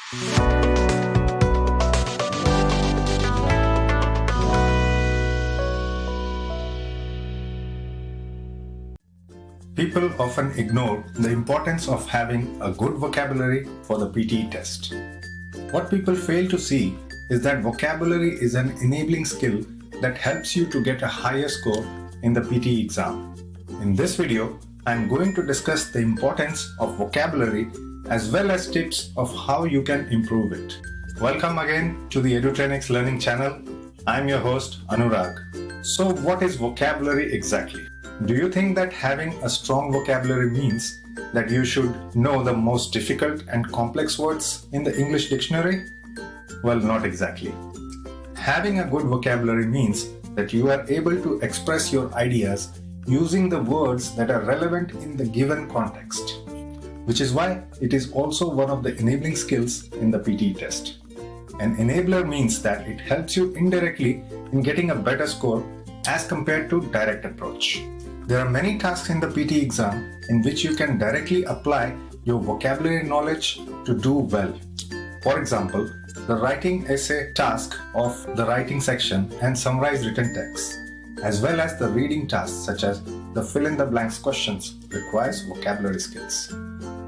People often ignore the importance of having a good vocabulary for the PTE test. What people fail to see is that vocabulary is an enabling skill that helps you to get a higher score in the PTE exam. In this video, I am going to discuss the importance of vocabulary as well as tips of how you can improve it. Welcome again to the Edutrainex learning channel. I am your host Anurag. So what is vocabulary exactly? Do you think that having a strong vocabulary means that you should know the most difficult and complex words in the English dictionary? Well, not exactly. Having a good vocabulary means that you are able to express your ideas using the words that are relevant in the given context, which is why it is also one of the enabling skills in the PTE test. An enabler means that it helps you indirectly in getting a better score as compared to direct approach. There are many tasks in the PTE exam in which you can directly apply your vocabulary knowledge to do well. For example, the writing essay task of the writing section and summarize written text, as well as the reading tasks such as the fill-in-the-blanks questions requires vocabulary skills.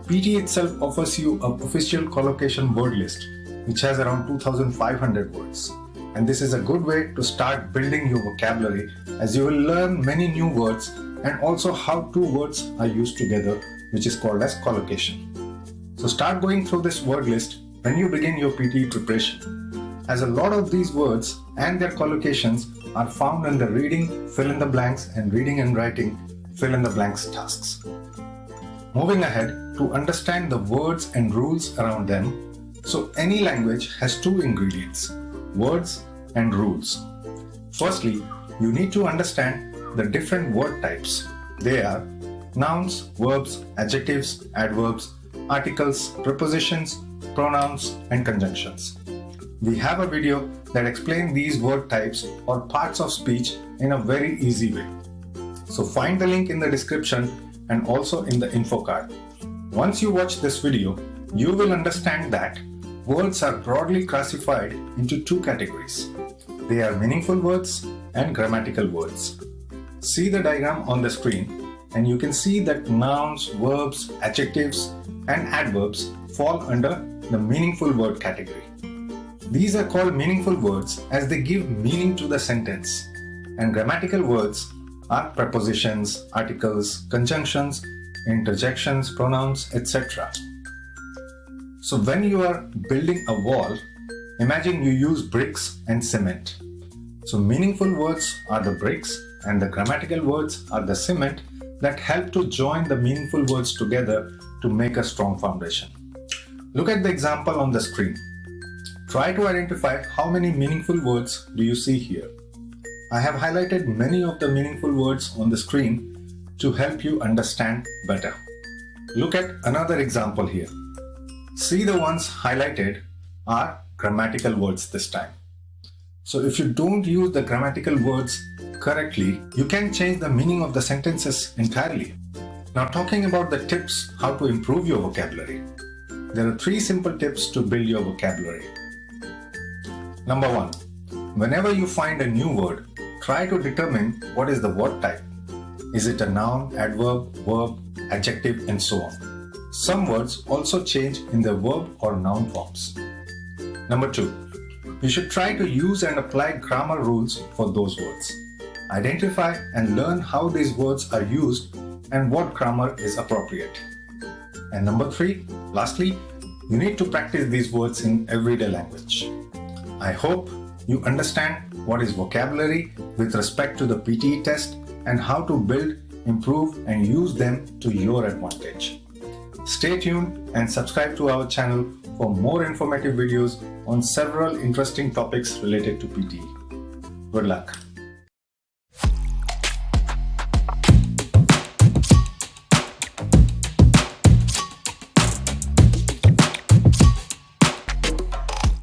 PTE itself offers you an official collocation word list which has around 2,500 words. And this is a good way to start building your vocabulary, as you will learn many new words and also how two words are used together, which is called as collocation. So start going through this word list when you begin your PTE preparation, as a lot of these words and their collocations are found in the reading fill-in-the-blanks and reading and writing fill-in-the-blanks tasks. Moving ahead, to understand the words and rules around them, so any language has two ingredients: words and rules. Firstly, you need to understand the different word types. They are nouns, verbs, adjectives, adverbs, articles, prepositions, pronouns, and conjunctions. We have a video that explains these word types or parts of speech in a very easy way. So find the link in the description and also in the info card. Once you watch this video, you will understand that words are broadly classified into two categories. They are meaningful words and grammatical words. See the diagram on the screen and you can see that nouns, verbs, adjectives and adverbs fall under the meaningful word category. These are called meaningful words as they give meaning to the sentence, and grammatical words are prepositions, articles, conjunctions, interjections, pronouns, etc. So when you are building a wall, imagine you use bricks and cement. So meaningful words are the bricks and the grammatical words are the cement that help to join the meaningful words together to make a strong foundation. Look at the example on the screen. Try to identify how many meaningful words do you see here. I have highlighted many of the meaningful words on the screen to help you understand better. Look at another example here. See, the ones highlighted are grammatical words this time. So if you don't use the grammatical words correctly, you can change the meaning of the sentences entirely. Now, talking about the tips how to improve your vocabulary. There are 3 simple tips to build your vocabulary. Number 1. Whenever you find a new word, try to determine what is the word type. Is it a noun, adverb, verb, adjective, and so on. Some words also change in their verb or noun forms. Number 2. You should try to use and apply grammar rules for those words. Identify and learn how these words are used and what grammar is appropriate. And number 3, lastly, you need to practice these words in everyday language. I hope you understand what is vocabulary with respect to the PTE test and how to build, improve, and use them to your advantage. Stay tuned and subscribe to our channel for more informative videos on several interesting topics related to PTE. Good luck.